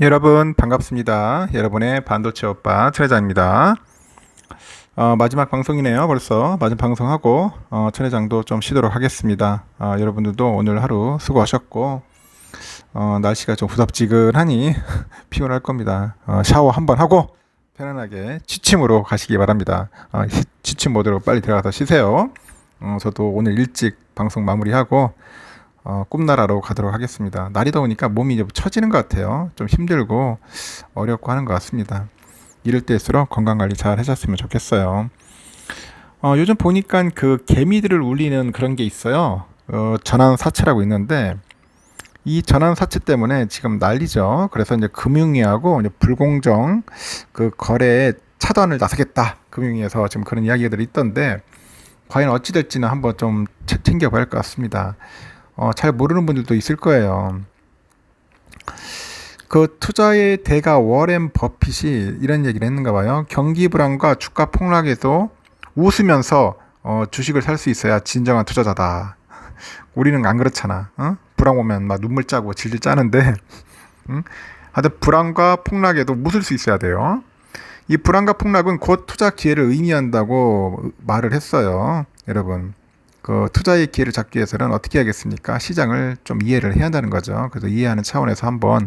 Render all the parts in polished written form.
여러분 반갑습니다. 여러분의 반도체 오빠 천 회장입니다. 마지막 방송이네요. 벌써 마지막 방송하고 천 회장도 좀 쉬도록 하겠습니다. 여러분들도 오늘 하루 수고하셨고 날씨가 좀 후덥지근하니 피곤할 겁니다. 샤워 한번 하고 편안하게 취침으로 가시기 바랍니다. 취침 모드로 빨리 들어가서 쉬세요. 저도 오늘 일찍 방송 마무리하고 꿈나라로 가도록 하겠습니다. 날이 더우니까 몸이 좀 처지는 것 같아요. 좀 힘들고 어렵고 하는 것 같습니다. 이럴 때일수록 건강관리 잘 하셨으면 좋겠어요. 요즘 보니까 그 개미들을 울리는 그런 게 있어요. 전환사채라고 있는데 이 전환사채 때문에 지금 난리죠. 그래서 이제 금융위하고 이제 불공정 그 거래에 차단을 나서겠다. 금융위에서 지금 그런 이야기들이 있던데 과연 어찌 될지는 한번 좀 챙겨봐야 할 것 같습니다. 잘 모르는 분들도 있을 거예요. 그 투자의 대가 워렌 버핏이 이런 얘기를 했는가 봐요. 경기 불안과 주가 폭락에도 웃으면서 주식을 살 수 있어야 진정한 투자자다. 우리는 안 그렇잖아. 불안 오면 막 눈물 짜고 질질 짜는데 하여튼 불안과 폭락에도 웃을 수 있어야 돼요. 이 불안과 폭락은 곧 투자 기회를 의미한다고 말을 했어요. 여러분. 그 투자의 기회를 잡기 위해서는 어떻게 하겠습니까? 시장을 좀 이해를 해야 한다는 거죠. 그래서 이해하는 차원에서 한번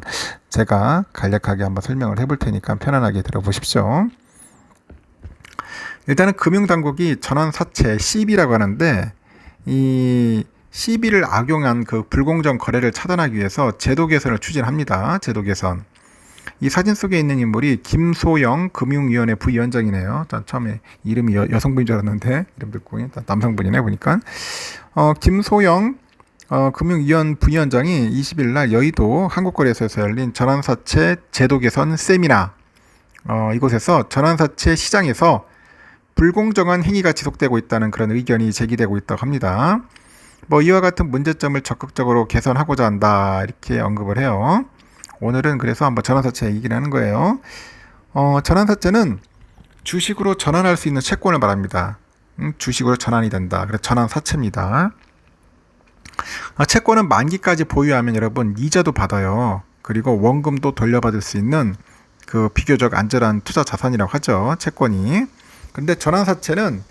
제가 간략하게 한번 설명을 해볼 테니까 편안하게 들어보십시오. 일단은 금융당국이 전환사채 CB라고 하는데 이 CB를 악용한 그 불공정 거래를 차단하기 위해서 제도 개선을 추진합니다. 제도 개선. 이 사진 속에 있는 인물이 김소영 금융위원회 부위원장이네요. 처음에 이름이 여성분인 줄 알았는데 이름 듣고 남성분이네 보니까. 김소영 금융위원 부위원장이 20일 날 여의도 한국거래소에서 열린 전환사채 제도 개선 세미나 이곳에서 전환사채 시장에서 불공정한 행위가 지속되고 있다는 그런 의견이 제기되고 있다고 합니다. 이와 같은 문제점을 적극적으로 개선하고자 한다 이렇게 언급을 해요. 오늘은 그래서 한번 전환사채 얘기를 하는 거예요. 전환사채는 주식으로 전환할 수 있는 채권을 말합니다. 주식으로 전환이 된다. 그래서 전환사채입니다. 채권은 만기까지 보유하면 여러분 이자도 받아요. 그리고 원금도 돌려받을 수 있는 그 비교적 안전한 투자 자산이라고 하죠. 채권이. 근데 전환사채는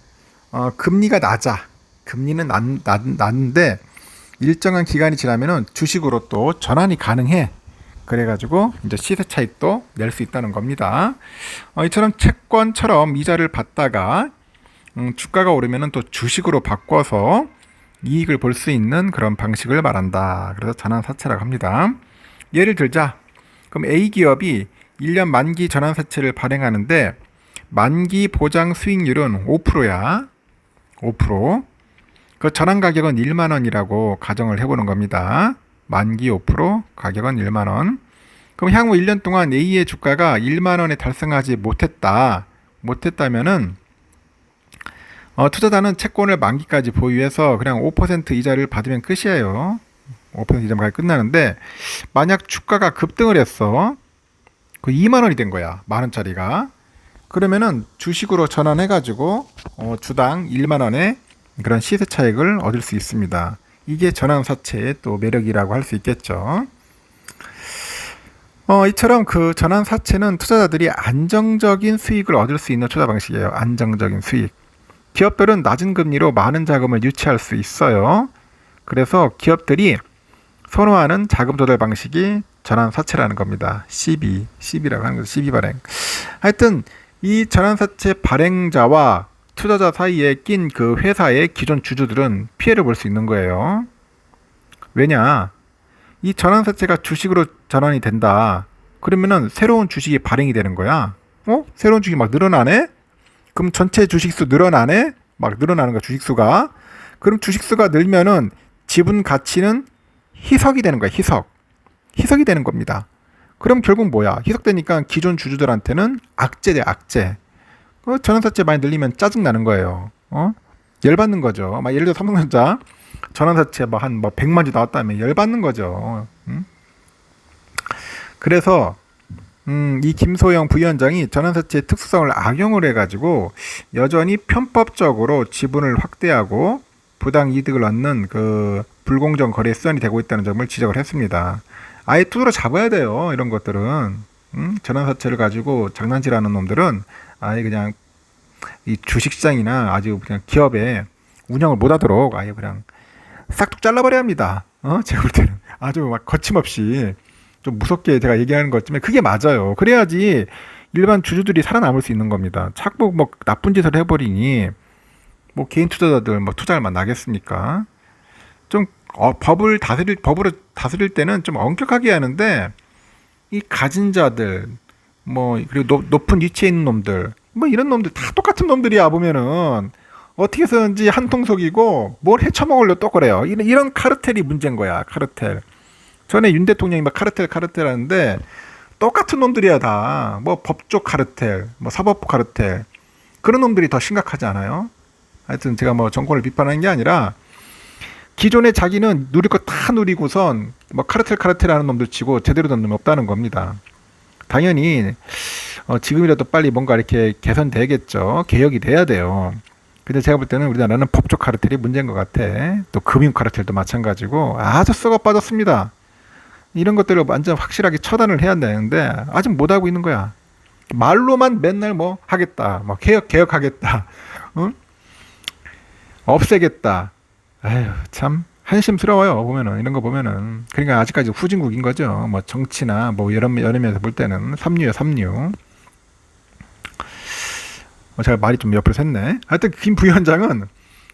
금리가 낮아. 금리는 낮은데 일정한 기간이 지나면은 주식으로 또 전환이 가능해. 그래가지고 이제 시세 차익도 낼 수 있다는 겁니다. 이처럼 채권처럼 이자를 받다가 주가가 오르면은 또 주식으로 바꿔서 이익을 볼 수 있는 그런 방식을 말한다. 그래서 전환사채라고 합니다. 예를 들자. 그럼 A 기업이 1년 만기 전환사채를 발행하는데 만기 보장 수익률은 5%야. 5%. 그 전환 가격은 1만 원이라고 가정을 해보는 겁니다. 만기 5%, 가격은 1만 원. 그럼 향후 1년 동안 A의 주가가 1만 원에 달성하지 못했다면은 투자자는 채권을 만기까지 보유해서 그냥 5% 이자를 받으면 끝이에요. 5% 이자만 끝나는데 만약 주가가 급등을 했어. 그 2만 원이 된 거야. 만 원짜리가. 그러면은 주식으로 전환해가지고 주당 1만 원의 그런 시세 차익을 얻을 수 있습니다. 이게 전환사채의 또 매력이라고 할 수 있겠죠. 이처럼 그 전환사채는 투자자들이 안정적인 수익을 얻을 수 있는 투자 방식이에요. 안정적인 수익. 기업들은 낮은 금리로 많은 자금을 유치할 수 있어요. 그래서 기업들이 선호하는 자금 조달 방식이 전환사채라는 겁니다. CB라고 하는 거죠. CB 발행. 하여튼 이 전환사채 발행자와 투자자 사이에 낀 그 회사의 기존 주주들은 피해를 볼 수 있는 거예요. 왜냐? 이 전환사채가 주식으로 전환이 된다. 그러면은 새로운 주식이 발행이 되는 거야. 새로운 주식이 막 늘어나네? 그럼 전체 주식수 늘어나네? 막 늘어나는 거야, 주식수가. 그럼 주식수가 늘면은 지분 가치는 희석이 되는 거야, 희석. 희석이 되는 겁니다. 그럼 결국 뭐야? 희석되니까 기존 주주들한테는 악재돼, 악재. 전환사채 많이 늘리면 짜증나는 거예요. 열받는 거죠. 막 예를 들어 삼성전자 전환사채 한 100만 주 나왔다면 열받는 거죠. 그래서 이 김소영 부위원장이 전환사채의 특수성을 악용을 해가지고 여전히 편법적으로 지분을 확대하고 부당 이득을 얻는 그 불공정 거래 수단이 되고 있다는 점을 지적을 했습니다. 아예 두드러 잡아야 돼요. 이런 것들은. 전환사채를 가지고 장난질하는 놈들은 아예 그냥 이 주식시장이나 아주 그냥 기업에 운영을 못하도록 아예 그냥 싹둑 잘라버려야 합니다. 제가 볼 때는 아주 막 거침없이 좀 무섭게 제가 얘기하는 것쯤에 그게 맞아요. 그래야지 일반 주주들이 살아남을 수 있는 겁니다. 자꾸 뭐 나쁜 짓을 해버리니 뭐 개인 투자자들 뭐 투자를 나겠습니까? 좀 법으로 다스릴 때는 좀 엄격하게 하는데 이 가진 자들 뭐 그리고 높은 위치에 있는 놈들 뭐 이런 놈들 다 똑같은 놈들이야 보면은 어떻게 해서든지 한통속이고 뭘 헤쳐먹으려 또 그래요. 이런 카르텔이 문제인 거야. 카르텔. 전에 윤 대통령이 막 카르텔 하는데 똑같은 놈들이야 다. 뭐 법조 카르텔, 뭐 사법부 카르텔 그런 놈들이 더 심각하지 않아요? 하여튼 제가 뭐 정권을 비판하는 게 아니라 기존에 자기는 누릴 거 다 누리고선 뭐 카르텔 하는 놈들 치고 제대로 된 놈이 없다는 겁니다. 당연히 지금이라도 빨리 뭔가 이렇게 개선돼야겠죠. 개혁이 돼야 돼요. 근데 제가 볼 때는 우리나라는 법조 카르텔이 문제인 것 같아. 또 금융 카르텔도 마찬가지고 아주 썩어 빠졌습니다. 이런 것들을 완전 확실하게 처단을 해야 되는데 아직 못하고 있는 거야. 말로만 맨날 뭐 하겠다, 뭐 개혁하겠다, 응? 없애겠다. 아휴 참 한심스러워요. 보면은 이런 거 보면은 그러니까 아직까지 후진국인 거죠. 뭐 정치나 뭐 여러 면에서 볼 때는 삼류야 삼류. 제가 말이 좀 옆으로 샜네. 하여튼 김 부위원장은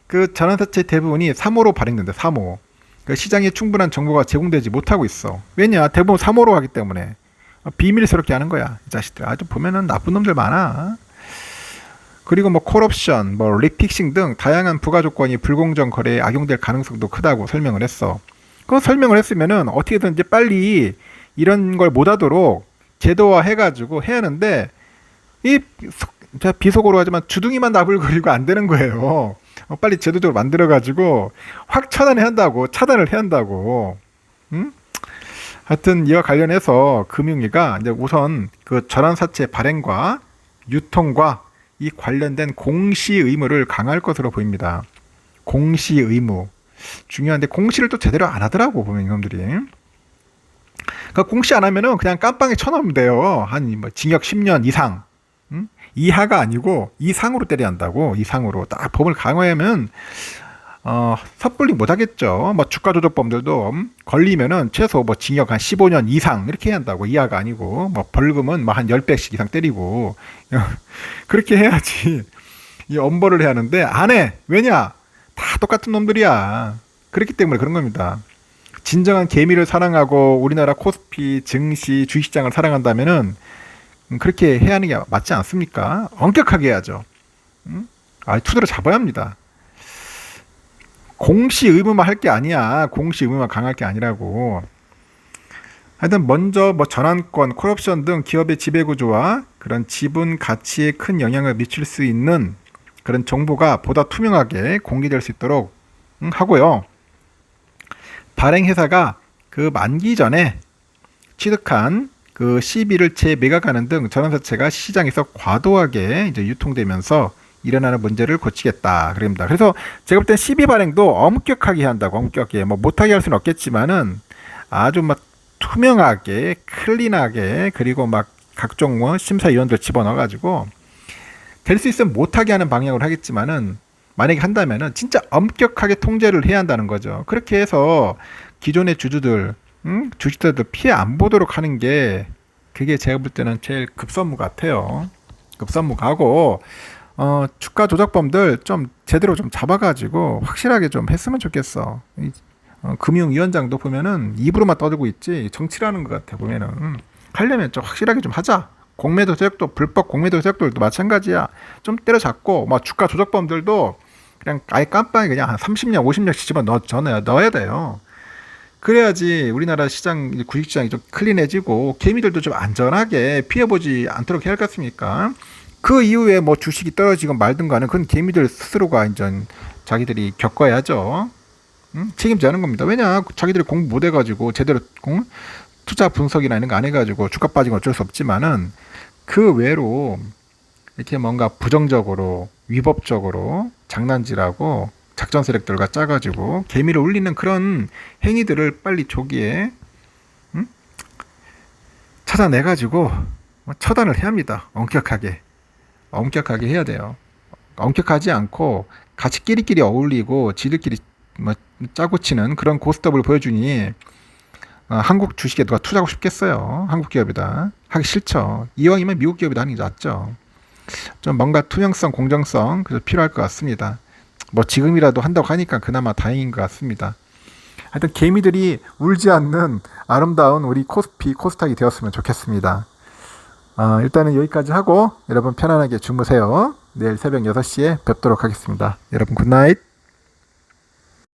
그 전환사채 대부분이 3호로 발행된다. 3호. 그 시장에 충분한 정보가 제공되지 못하고 있어. 왜냐? 대부분 3호로 하기 때문에 비밀스럽게 하는 거야. 이 자식들 아주 보면은 나쁜 놈들 많아. 그리고 뭐 콜옵션, 뭐 리픽싱 등 다양한 부가 조건이 불공정 거래에 악용될 가능성도 크다고 설명을 했어. 그 설명을 했으면은 어떻게든지 빨리 이런 걸 못하도록 제도화 해가지고 해야 하는데 이 제가 비속어로 하지만 주둥이만 나불거리고 안 되는 거예요. 빨리 제도적으로 만들어가지고 확 차단해야 한다고. 응? 하여튼 이와 관련해서 금융위가 이제 우선 그 전환사채 발행과 유통과 이 관련된 공시 의무를 강화할 것으로 보입니다. 공시 의무 중요한데 공시를 또 제대로 안 하더라고 보면 이놈들이. 그러니까 공시 안 하면은 그냥 깜빵에 쳐넣으면 돼요. 한 뭐 징역 10년 이상. 응? 이하가 아니고 이상으로 때려야 한다고. 이상으로 딱 법을 강화하면 섣불리 못 하겠죠. 뭐 주가 조작범들도 걸리면은 최소 뭐 징역 한 15년 이상 이렇게 해야 한다고. 이하가 아니고 뭐 벌금은 뭐 한 10배씩 이상 때리고 그렇게 해야지 이 엄벌을 해야 하는데 안 해. 왜냐? 다 똑같은 놈들이야. 그렇기 때문에 그런 겁니다. 진정한 개미를 사랑하고 우리나라 코스피, 증시, 주식시장을 사랑한다면은 그렇게 해야 하는 게 맞지 않습니까? 엄격하게 해야죠. 투자를 잡아야 합니다. 공시 의무만 할 게 아니야. 공시 의무만 강할 게 아니라고. 하여튼 먼저 뭐 전환권, 콜옵션 등 기업의 지배구조와 그런 지분 가치에 큰 영향을 미칠 수 있는 그런 정보가 보다 투명하게 공개될 수 있도록 하고요. 발행회사가 그 만기 전에 취득한 그 CB를 재매각하는 등 전환사채가 시장에서 과도하게 이제 유통되면서 일어나는 문제를 고치겠다 그럽니다. 그래서 제가 볼 땐 CB 발행도 엄격하게 한다고. 엄격하게 뭐 못하게 할 수는 없겠지만은 아주 막 투명하게 클린하게 그리고 막 각종 뭐 심사위원들 집어넣어가지고 될 수 있으면 못하게 하는 방향으로 하겠지만은 만약에 한다면은 진짜 엄격하게 통제를 해야 한다는 거죠. 그렇게 해서 기존의 주주들, 주식자들 피해 안 보도록 하는 게 그게 제가 볼 때는 제일 급선무 같아요. 급선무가 하고 주가 조작범들 좀 제대로 좀 잡아가지고 확실하게 좀 했으면 좋겠어. 금융위원장도 보면은 입으로만 떠들고 있지 정치라는 것 같아. 보면은 하려면 좀 확실하게 좀 하자. 공매도 세력도 불법 공매도 세력들도 마찬가지야. 좀 때려잡고 뭐 주가 조작범들도 그냥 아예 깜빵에 그냥 한 30년 50년씩 집어 넣어야 돼요. 그래야지 우리나라 시장 주식시장이 좀 클린해지고 개미들도 좀 안전하게 피해보지 않도록 해야 할 것 같습니까? 그 이후에 뭐 주식이 떨어지건 말든 간에 그건 개미들 스스로가 이제 자기들이 겪어야죠. 책임져야 하는 겁니다. 왜냐? 자기들이 공부 못 해가지고 제대로 투자 분석이나 이런 거 안 해가지고 주가 빠진 건 어쩔 수 없지만은 그 외로 이렇게 뭔가 부정적으로 위법적으로 장난질하고 작전 세력들과 짜가지고 개미를 울리는 그런 행위들을 빨리 조기에 찾아내가지고 처단을 해야 합니다. 엄격하게 해야 돼요. 엄격하지 않고 같이 끼리끼리 어울리고 지들끼리 뭐 짜고 치는 그런 고스톱을 보여주니 한국 주식에 누가 투자하고 싶겠어요. 한국 기업이다. 하기 싫죠. 이왕이면 미국 기업이다 하는 게 낫죠. 좀 뭔가 투명성, 공정성 그래서 필요할 것 같습니다. 뭐 지금이라도 한다고 하니까 그나마 다행인 것 같습니다. 하여튼 개미들이 울지 않는 아름다운 우리 코스피, 코스닥이 되었으면 좋겠습니다. 일단은 여기까지 하고 여러분 편안하게 주무세요. 내일 새벽 6시에 뵙도록 하겠습니다. 여러분 굿나잇.